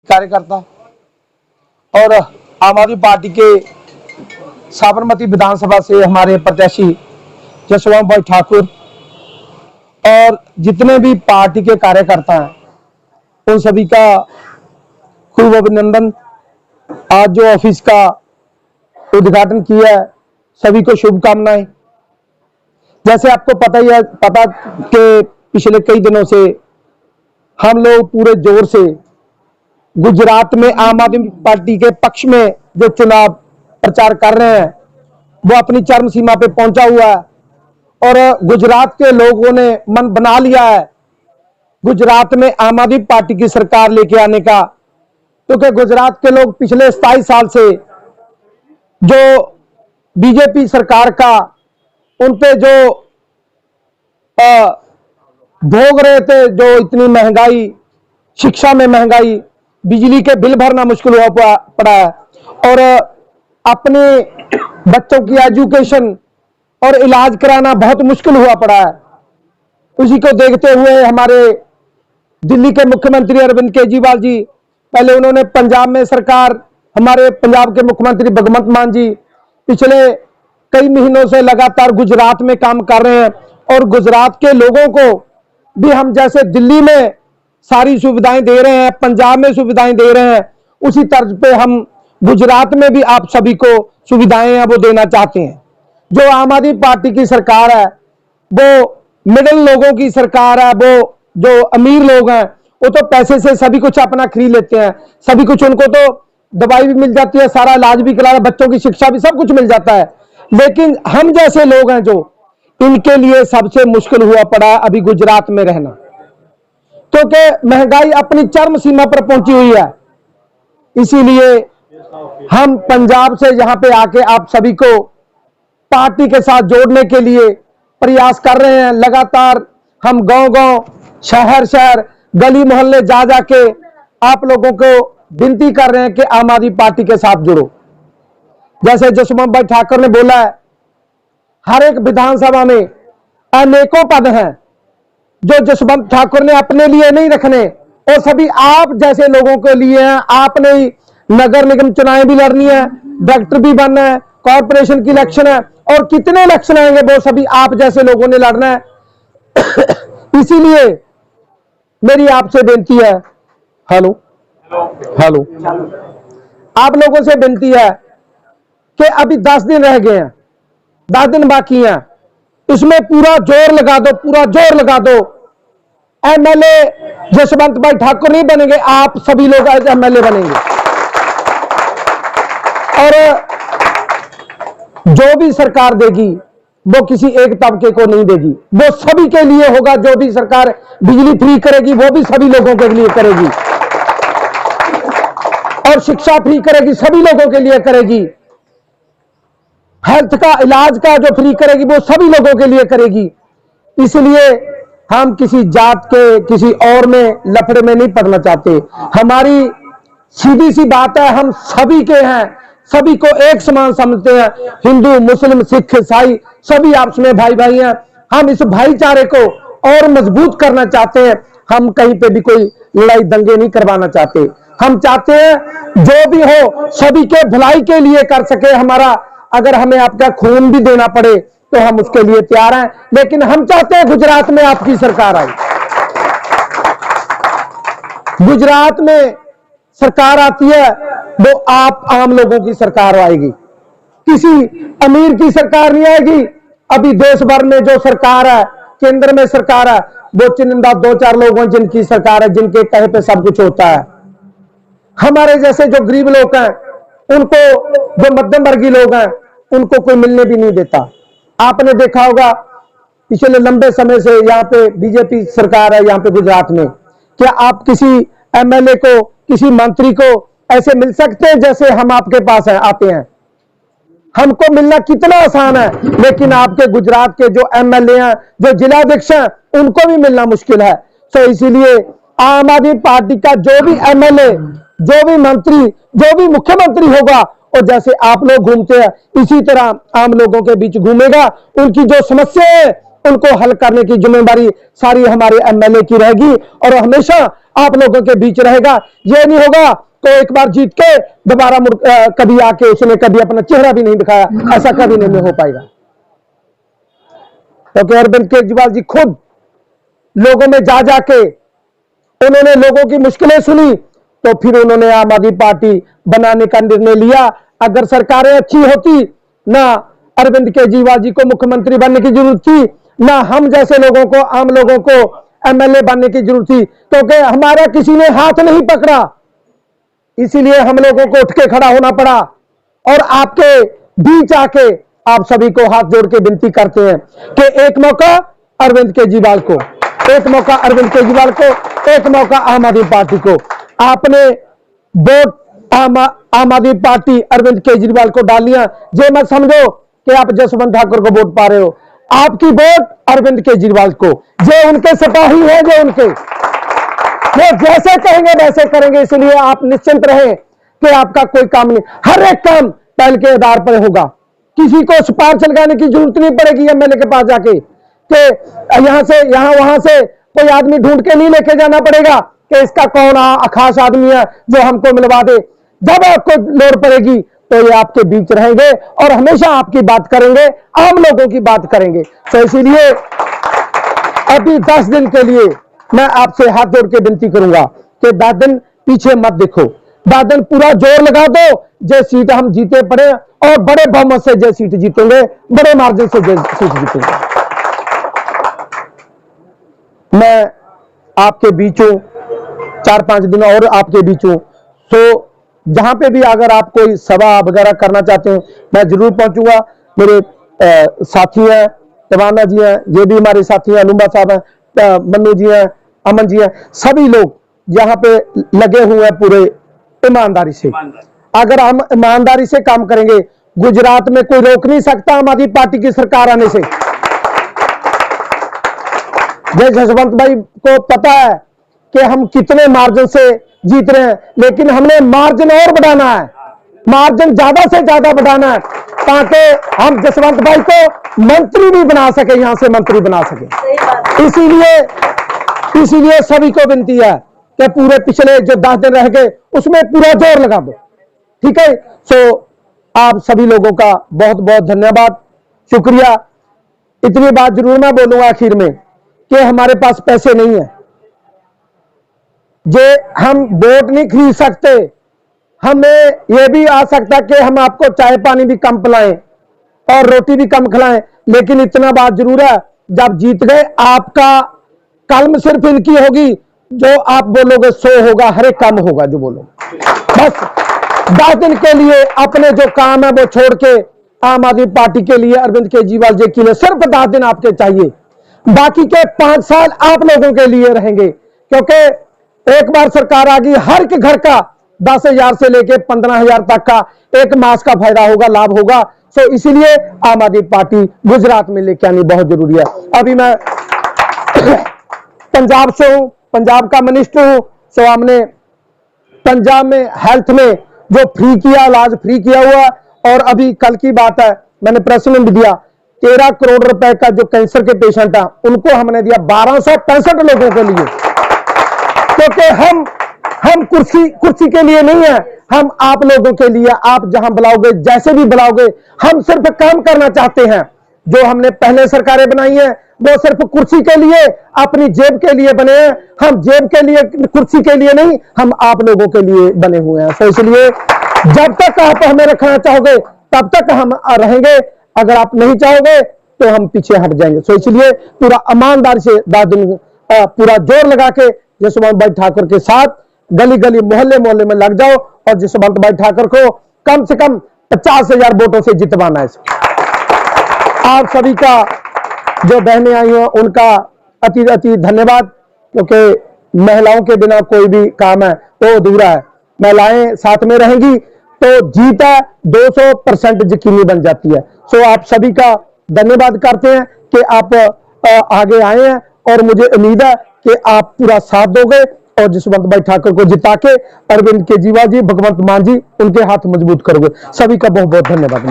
कार्यकर्ता और आम आदमी पार्टी के साबरमती विधानसभा से हमारे प्रत्याशी जसवंत भाई ठाकुर और जितने भी पार्टी के कार्यकर्ता हैं उन सभी का खूब अभिनंदन। आज जो ऑफिस का उद्घाटन किया है, सभी को शुभकामनाएं। जैसे आपको पता कि पिछले कई दिनों से हम लोग पूरे जोर से गुजरात में आम आदमी पार्टी के पक्ष में जो चुनाव प्रचार कर रहे हैं वो अपनी चरम सीमा पे पहुंचा हुआ है और गुजरात के लोगों ने मन बना लिया है गुजरात में आम आदमी पार्टी की सरकार लेके आने का, क्योंकि गुजरात के लोग पिछले 27 साल से जो बीजेपी सरकार का उन पे जो भोग रहे थे, जो इतनी महंगाई, शिक्षा में महंगाई, बिजली के बिल भरना मुश्किल हुआ पड़ा है और अपने बच्चों की एजुकेशन और इलाज कराना बहुत मुश्किल हुआ पड़ा है। उसी को देखते हुए हमारे दिल्ली के मुख्यमंत्री अरविंद केजरीवाल जी, पहले उन्होंने पंजाब में सरकार, हमारे पंजाब के मुख्यमंत्री भगवंत मान जी पिछले कई महीनों से लगातार गुजरात में काम कर रहे हैं और गुजरात के लोगों को भी हम जैसे दिल्ली में सारी सुविधाएं दे रहे हैं, पंजाब में सुविधाएं दे रहे हैं, उसी तर्ज पे हम गुजरात में भी आप सभी को सुविधाएं हैं वो देना चाहते हैं। जो आम आदमी पार्टी की सरकार है वो मिडिल लोगों की सरकार है, वो जो अमीर लोग हैं वो तो पैसे से सभी कुछ अपना खरीद लेते हैं, सभी कुछ उनको तो दवाई भी मिल जाती है, सारा इलाज भी करा, बच्चों की शिक्षा भी, सब कुछ मिल जाता है। लेकिन हम जैसे लोग हैं जो, इनके लिए सबसे मुश्किल हुआ पड़ा अभी गुजरात में रहना, क्योंकि महंगाई अपनी चरम सीमा पर पहुंची हुई है। इसीलिए हम पंजाब से यहां पे आके आप सभी को पार्टी के साथ जोड़ने के लिए प्रयास कर रहे हैं। लगातार हम गांव-गांव, शहर-शहर, गली मोहल्ले जा जाके आप लोगों को विनती कर रहे हैं कि आम आदमी पार्टी के साथ जुड़ो। जैसे जसवंत भाई ठाकुर ने बोला है, हर एक विधानसभा में अनेकों पद हैं जो जसवंत ठाकुर ने अपने लिए नहीं रखने और सभी आप जैसे लोगों के लिए हैं। आपने ही नगर निगम चुनाव भी लड़नी है, डायरेक्टर भी बनना है, कॉर्पोरेशन की इलेक्शन है और कितने इलेक्शन आएंगे वो सभी आप जैसे लोगों ने लड़ना है। इसीलिए मेरी आपसे बेनती है, हेलो, आप लोगों से बेनती है कि अभी 10 दिन रह गए हैं, 10 दिन बाकी हैं, इसमें पूरा जोर लगा दो। एमएलए जसवंत भाई ठाकुर नहीं बनेंगे, आप सभी लोग एमएलए बनेंगे और जो भी सरकार देगी वो किसी एक तबके को नहीं देगी, वो सभी के लिए होगा। जो भी सरकार बिजली फ्री करेगी वो भी सभी लोगों के लिए करेगी और शिक्षा फ्री करेगी, सभी लोगों के लिए करेगी। हेल्थ का, इलाज का जो फ्री करेगी वो सभी लोगों के लिए करेगी। इसलिए हम किसी जात के, किसी और में लफड़े में नहीं पड़ना चाहते। हमारी सीधी सी बात है, हम सभी के हैं, सभी को एक समान समझते हैं। हिंदू, मुस्लिम, सिख, ईसाई सभी आपस में भाई भाई हैं। हम इस भाईचारे को और मजबूत करना चाहते हैं। हम कहीं पे भी कोई लड़ाई दंगे नहीं करवाना चाहते। हम चाहते हैं जो भी हो सभी के भलाई के लिए कर सके। हमारा अगर हमें आपका खून भी देना पड़े तो हम उसके लिए तैयार हैं, लेकिन हम चाहते हैं गुजरात में आपकी सरकार आए। गुजरात में सरकार आती है वो आप आम लोगों की सरकार आएगी, किसी अमीर की सरकार नहीं आएगी। अभी देश भर में जो सरकार है, केंद्र में सरकार है, वो चुनिंदा 2-4 लोग हैं जिनकी सरकार है, जिनके कहे पे सब कुछ होता है। हमारे जैसे जो गरीब लोग हैं उनको, जो मध्यम वर्गीय लोग हैं उनको कोई मिलने भी नहीं देता। आपने देखा होगा पिछले लंबे समय से यहाँ पे बीजेपी सरकार है यहाँ पे गुजरात में। क्या आप किसी एमएलए को, किसी मंत्री को ऐसे मिल सकते हैं जैसे हम आपके पास आते हैं? हमको मिलना कितना आसान है, लेकिन आपके गुजरात के जो एमएलए हैं, जो जिलाध्यक्ष हैं, उनको भी मिलना मुश्किल है। तो इसीलिए आम आदमी पार्टी का जो भी एमएलए, जो भी मंत्री, जो भी मुख्यमंत्री होगा, और जैसे आप लोग घूमते हैं इसी तरह आम लोगों के बीच घूमेगा। उनकी जो समस्या है उनको हल करने की जिम्मेदारी सारी हमारे एमएलए की रहेगी और हमेशा आप लोगों के बीच रहेगा। ये नहीं होगा तो एक बार जीत के दोबारा कभी आके उसने कभी अपना चेहरा भी नहीं दिखाया, ऐसा कभी नहीं हो पाएगा। क्योंकि अरविंद केजरीवाल जी खुद लोगों में जा जाके उन्होंने लोगों की मुश्किलें सुनी, तो फिर उन्होंने आम आदमी पार्टी बनाने का निर्णय लिया। अगर सरकारें अच्छी होती, ना अरविंद केजरीवाल जी को मुख्यमंत्री बनने की जरूरत थी, ना हम जैसे लोगों को, आम लोगों को एमएलए बनने की जरूरत थी, क्योंकि हमारा किसी ने हाथ नहीं पकड़ा, इसीलिए हम लोगों को उठ के खड़ा होना पड़ा। और आपके बीच आके आप सभी को हाथ जोड़ के विनती करते हैं कि एक मौका अरविंद केजरीवाल को, एक मौका अरविंद केजरीवाल को, एक मौका आम आदमी पार्टी को। आपने वोट आम आदमी पार्टी अरविंद केजरीवाल को डाल लिया, ये मत समझो कि आप जसवंत ठाकुर को वोट पा रहे हो। आपकी वोट अरविंद केजरीवाल को, जो उनके सिपाही है, जो उनके वो जैसे कहेंगे वैसे करेंगे, इसलिए आप निश्चिंत रहें कि आपका कोई काम नहीं, हर एक काम पहल के आधार पर होगा। किसी को सिफारिश लगाने की जरूरत नहीं पड़ेगी एमएलए के पास जाके कि यहां से वहां से कोई आदमी ढूंढ के नहीं लेके जाना पड़ेगा कि इसका कौन खास आदमी है जो हमको मिलवा दे। जब आपको लोड़ पड़ेगी तो ये आपके बीच रहेंगे और हमेशा आपकी बात करेंगे, आम लोगों की बात करेंगे। तो इसीलिए अभी 10 दिन के लिए मैं आपसे हाथ जोड़ के विनती करूंगा कि 10 दिन पीछे मत देखो, 10 दिन पूरा जोर लगा दो। जो सीट हम जीते पड़े और बड़े बहुमत से जो सीट जीतेंगे, बड़े मार्जिन से जो सीट जीतेंगे। मैं आपके बीच हूं, 4-5 दिन और आपके बीच हूं, तो जहां पे भी अगर आप कोई सभा वगैरह करना चाहते हैं, मैं जरूर पहुंचूंगा। मेरे साथी हैं, तवाना जी हैं, ये भी हमारे साथी हैं, अनुबा साहब हैं, मन्नू जी हैं, अमन जी हैं, सभी लोग यहाँ पे लगे हुए हैं पूरे ईमानदारी से। अगर हम ईमानदारी से काम करेंगे, गुजरात में कोई रोक नहीं सकता आम आदमी पार्टी की सरकार आने से। जय जसवंत भाई को पता है कि हम कितने मार्जिन से जीत रहे हैं, लेकिन हमने मार्जिन और बढ़ाना है, मार्जिन ज्यादा से ज्यादा बढ़ाना है, ताकि हम जसवंत भाई को मंत्री भी बना सके, यहां से मंत्री बना सके। इसीलिए सभी को विनती है कि पूरे पिछले जो 10 दिन रह गए उसमें पूरा जोर लगा दो, ठीक है। सो आप सभी लोगों का बहुत बहुत धन्यवाद, शुक्रिया। इतनी बात जरूर मैं बोलूंगा आखिर में कि हमारे पास पैसे नहीं है, जे हम वोट नहीं खरीद सकते। हमें यह भी आ सकता कि हम आपको चाय पानी भी कम पिलाएं और रोटी भी कम खिलाएं, लेकिन इतना बात जरूर है, जब जीत गए आपका कलम सिर्फ इनकी होगी, जो आप बोलोगे सो होगा, हर एक काम होगा जो बोलोगे। बस 10 दिन के लिए अपने जो काम है वो छोड़ के आम आदमी पार्टी के लिए अरविंद केजरीवाल जी के लिए सिर्फ 10 दिन आपके चाहिए, बाकी के 5 साल आप लोगों के लिए रहेंगे। क्योंकि एक बार सरकार आ गई, हर के घर का 10,000 से लेके 15,000 तक का एक मास का फायदा होगा, लाभ होगा। सो इसीलिए आम आदमी पार्टी गुजरात में लेके आनी बहुत जरूरी है। अभी मैं पंजाब से हूं, पंजाब का मिनिस्टर हूं। सो हमने पंजाब में हेल्थ में जो फ्री किया, इलाज फ्री किया हुआ, और अभी कल की बात है, मैंने प्रेस में भी दिया, 13 करोड़ रुपए का जो कैंसर के पेशेंट है उनको हमने दिया 1265 लोगों के लिए। क्योंकि हम कुर्सी के लिए नहीं है, हम आप लोगों के लिए, आप जहां बुलाओगे, जैसे भी बुलाओगे, हम सिर्फ काम करना चाहते हैं। जो हमने पहले सरकारें बनाई हैं वो सिर्फ कुर्सी के लिए, अपनी जेब के लिए बने हैं। हम जेब के लिए, कुर्सी के लिए नहीं, हम आप लोगों के लिए बने हुए हैं। तो इसलिए जब तक आप हमें रखना चाहोगे तब तक हम रहेंगे, अगर आप नहीं चाहोगे तो हम पीछे हट जाएंगे। तो इसलिए पूरा ईमानदारी से 10 दिन पूरा जोर लगा के जसवंत भाई ठाकुर के साथ गली गली मोहल्ले मोहल्ले में लग जाओ और जसवंत भाई ठाकुर को कम से कम 50,000 वोटों से जितवाना है। आप सभी का, जो बहनें आई हैं उनका अति अति धन्यवाद, क्योंकि महिलाओं के बिना कोई भी काम है वो अधूरा है। महिलाएं साथ में रहेंगी तो जीत है 200% यकीनी बन जाती है। सो आप सभी का धन्यवाद करते हैं कि आप आगे आए हैं, और मुझे उम्मीद है कि आप पूरा साथ दोगे और जसवंत भाई ठाकुर को जिता के अरविंद केजरीवाल जी, भगवंत मान जी, उनके हाथ मजबूत करोगे। सभी का बहुत बहुत धन्यवाद।